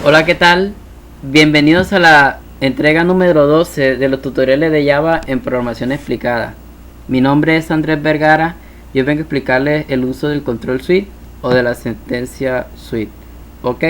Hola, ¿qué tal? Bienvenidos a la entrega número 12 de los tutoriales de Java en programación explicada. Mi nombre es Andrés Vergara y hoy vengo a explicarles el uso del control suite o de la sentencia suite. ¿Ok?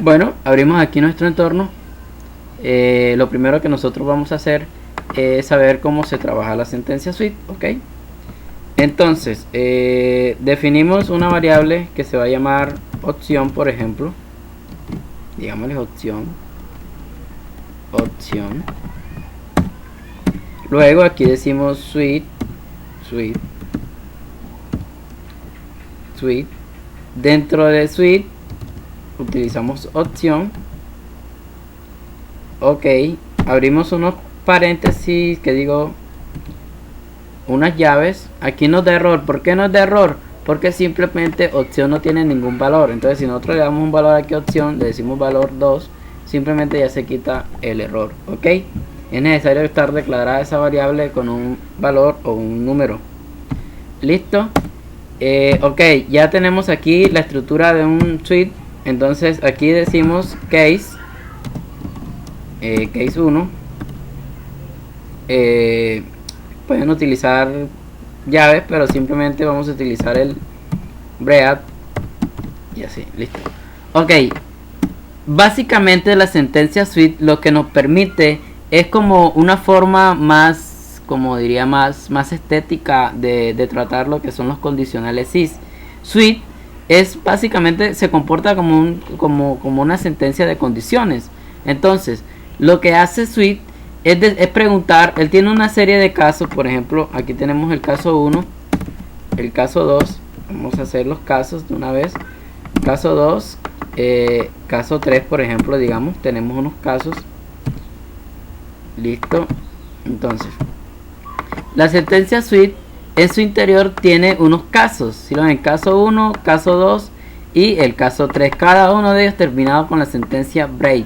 Bueno, abrimos aquí nuestro entorno. Lo primero que nosotros vamos a hacer es saber cómo se trabaja la sentencia suite. ¿Ok? Entonces, definimos una variable que se va a llamar opción, por ejemplo. Digámosle opción. Luego aquí decimos suite. Dentro de suite utilizamos opción. Ok, abrimos unos paréntesis que digo unas llaves. Aquí nos da error. ¿Por qué nos da error? Porque simplemente opción no tiene ningún valor. Entonces si nosotros le damos un valor aquí a opción, le decimos valor 2, simplemente ya se quita el error. Ok, es necesario estar declarada esa variable con un valor o un número. Listo. Ok, ya tenemos aquí la estructura de un suite. Entonces aquí decimos case 1. Pueden utilizar llaves, pero simplemente vamos a utilizar el bread y así, listo. Ok, básicamente la sentencia suite lo que nos permite es como una forma más, como diría, más estética de tratar lo que son los condicionales is. Suite es básicamente, se comporta como una sentencia de condiciones. Entonces lo que hace suite es preguntar. Él tiene una serie de casos. Por ejemplo, aquí tenemos el caso 1, el caso 2. Vamos a hacer los casos de una vez. Caso 2, caso 3, por ejemplo, digamos, tenemos unos casos. Listo. Entonces, la sentencia suite en su interior tiene unos casos. Si lo ven, caso 1, caso 2 y el caso 3. Cada uno de ellos terminado con la sentencia break.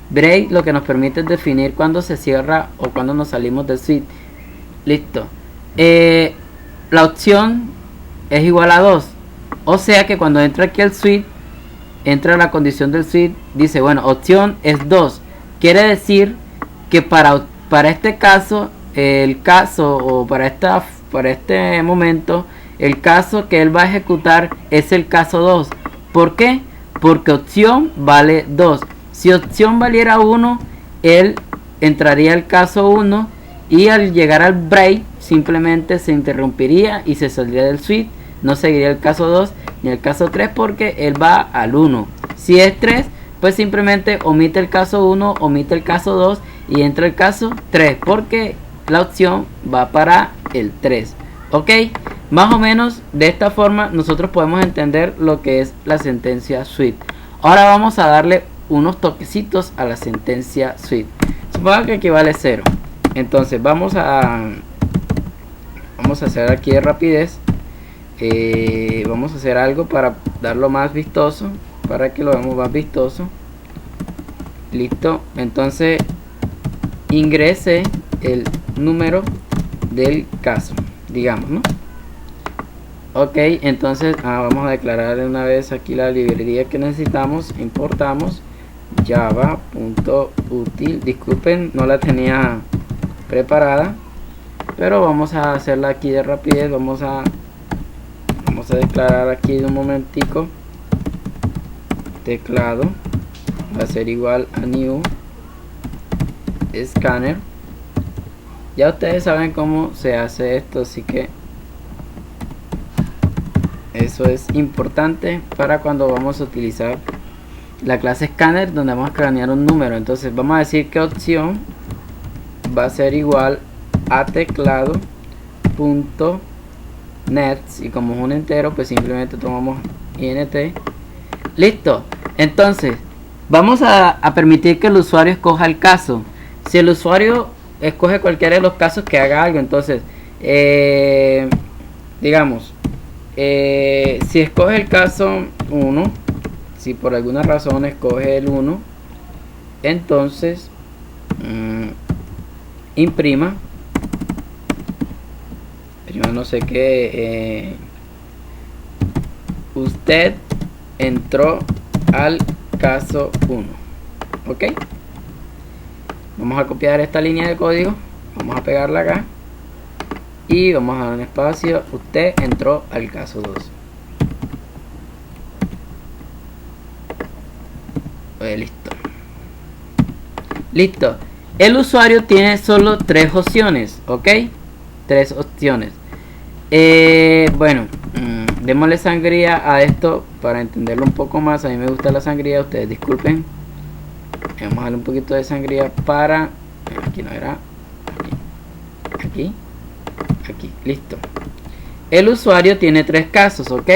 Break lo que nos permite es definir cuándo se cierra o cuándo nos salimos del suite. Listo. La opción es igual a 2. O sea que cuando entra aquí el suite, entra la condición del suite, dice, bueno, opción es 2. Quiere decir que para este caso, el caso, o para este momento, el caso que él va a ejecutar es el caso 2. ¿Por qué? Porque opción vale 2. Si opción valiera 1, él entraría al caso 1 y al llegar al break simplemente se interrumpiría y se saldría del suite. No seguiría el caso 2 ni el caso 3 porque él va al 1. Si es 3, pues simplemente omite el caso 1, omite el caso 2 y entra el caso 3 porque la opción va para el 3. Ok, más o menos de esta forma nosotros podemos entender lo que es la sentencia suite. Ahora vamos a darle unos toquecitos a la sentencia suite. Supongo que equivale 0. Entonces vamos a hacer aquí de rapidez. Vamos a hacer algo para darlo más vistoso, para que lo veamos más vistoso. Listo. Entonces ingrese el número del caso, digamos, ¿no? Ok, entonces vamos a declarar de una vez aquí la librería que necesitamos. Importamos java.util. Disculpen, no la tenía preparada, pero vamos a hacerla aquí de rapidez. Vamos a declarar aquí de un momentico. Teclado va a ser igual a new scanner. Ya ustedes saben cómo se hace esto, así que eso es importante para cuando vamos a utilizar la clase scanner, donde vamos a escanear un número. Entonces vamos a decir que opción va a ser igual a teclado.net, y como es un entero, pues simplemente tomamos int. Listo. Entonces vamos a permitir que el usuario escoja el caso. Si el usuario escoge cualquiera de los casos, que haga algo. Entonces digamos, si escoge el caso 1, si por alguna razón escoge el 1, entonces imprima, yo no sé qué, usted entró al caso 1. Ok, vamos a copiar esta línea de código, vamos a pegarla acá y vamos a dar un espacio. Usted entró al caso 2. Listo. Listo. El usuario tiene solo 3 opciones. Ok, 3 opciones. Bueno, démosle sangría a esto para entenderlo un poco más. A mí me gusta la sangría, ustedes disculpen. Vamos a darle un poquito de sangría para... Aquí no era. Aquí. Aquí. Listo. El usuario tiene 3 casos, ¿ok?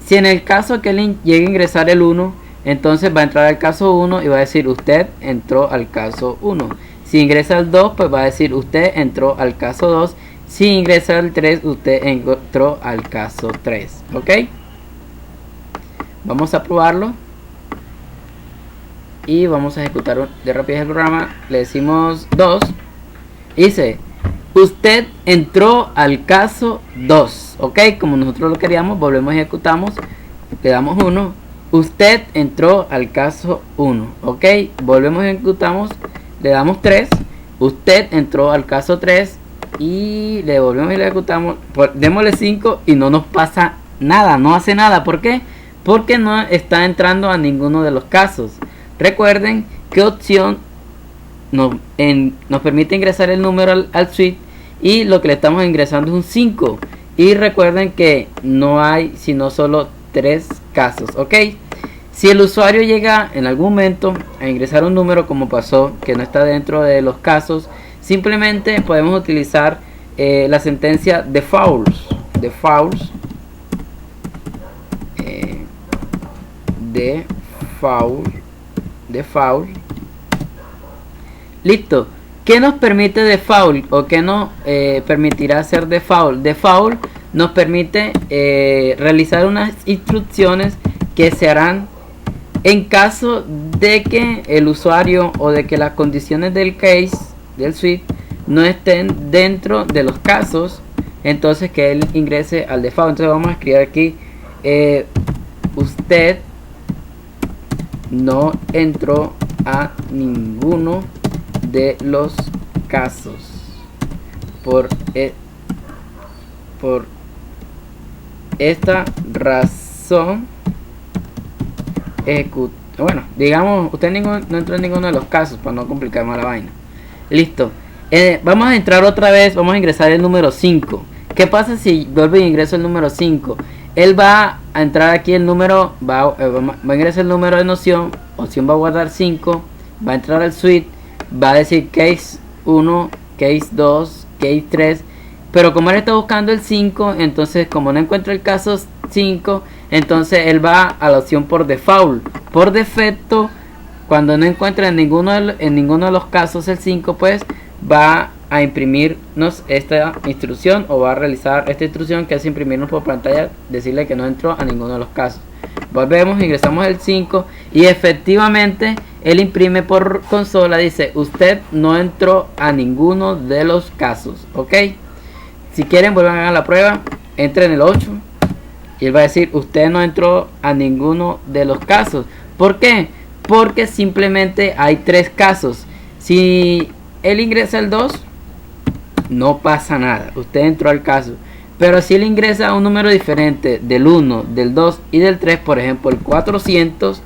Si en el caso que él llegue a ingresar el 1, entonces va a entrar al caso 1 y va a decir usted entró al caso 1. Si ingresa al 2, pues va a decir usted entró al caso 2. Si ingresa al 3, usted entró al caso 3. ¿Ok? Vamos a probarlo. Y vamos a ejecutar de rapidez el programa. Le decimos 2. Dice, usted entró al caso 2. ¿Ok? Como nosotros lo queríamos, volvemos y ejecutamos. Le damos 1. Usted entró al caso 1. ¿Ok? Volvemos y ejecutamos. Le damos 3. Usted entró al caso 3. Y le volvemos y le ejecutamos. Démosle 5 y no nos pasa nada. No hace nada. ¿Por qué? Porque no está entrando a ninguno de los casos. Recuerden que opción nos permite ingresar el número al suite. Y lo que le estamos ingresando es un 5. Y recuerden que no hay sino solo 3 casos. Ok, si el usuario llega en algún momento a ingresar un número, como pasó que no está dentro de los casos, simplemente podemos utilizar la sentencia default. Listo. ¿Qué nos permite default o qué nos permitirá hacer default? Default nos permite realizar unas instrucciones que se harán en caso de que el usuario o de que las condiciones del case del suite no estén dentro de los casos, entonces que él ingrese al default. Entonces vamos a escribir aquí usted no entró a ninguno de los casos por esta razón. Bueno, digamos, usted no entró en ninguno de los casos para no complicar más la vaina. Listo. Vamos a entrar otra vez. Vamos a ingresar el número 5. ¿Qué pasa si vuelvo y ingreso el número 5? Él va a entrar aquí el número, va a ingresar el número de opción va a guardar 5, va a entrar al suite, va a decir case 1, case 2, case 3, pero como él está buscando el 5, entonces como no encuentra el caso 5, entonces él va a la opción por default. Por defecto, cuando no encuentra en ninguno de los casos el 5, pues va a imprimirnos esta instrucción, o va a realizar esta instrucción que es imprimirnos por pantalla, decirle que no entró a ninguno de los casos. Volvemos, ingresamos el 5 y efectivamente él imprime por consola, dice usted no entró a ninguno de los casos. Ok, si quieren vuelvan a hacer la prueba, entren el 8 y él va a decir usted no entró a ninguno de los casos. ¿Por qué? Porque simplemente hay 3 casos. Si él ingresa el 2, no pasa nada, usted entró al caso. Pero si él ingresa a un número diferente del 1, del 2 y del 3, por ejemplo el 400,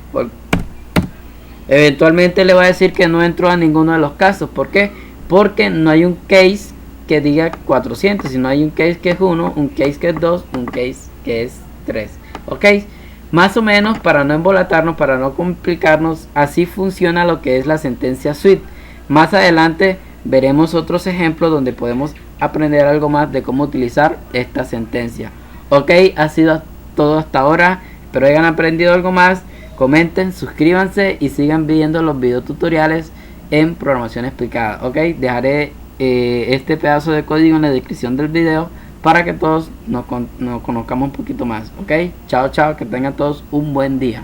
eventualmente le va a decir que no entró a ninguno de los casos. ¿Por qué? Porque no hay un case que diga 400, sino hay un case que es 1, un case que es 2, un case que es 3. Ok, más o menos, para no embolatarnos, para no complicarnos, así funciona lo que es la sentencia suite. Más adelante veremos otros ejemplos donde podemos aprender algo más de cómo utilizar esta sentencia. Ok, ha sido todo hasta ahora. Espero hayan aprendido algo más. Comenten, suscríbanse y sigan viendo los videos tutoriales en programación explicada. Ok, dejaré este pedazo de código en la descripción del video para que todos nos conozcamos un poquito más. Ok, chao, chao, que tengan todos un buen día.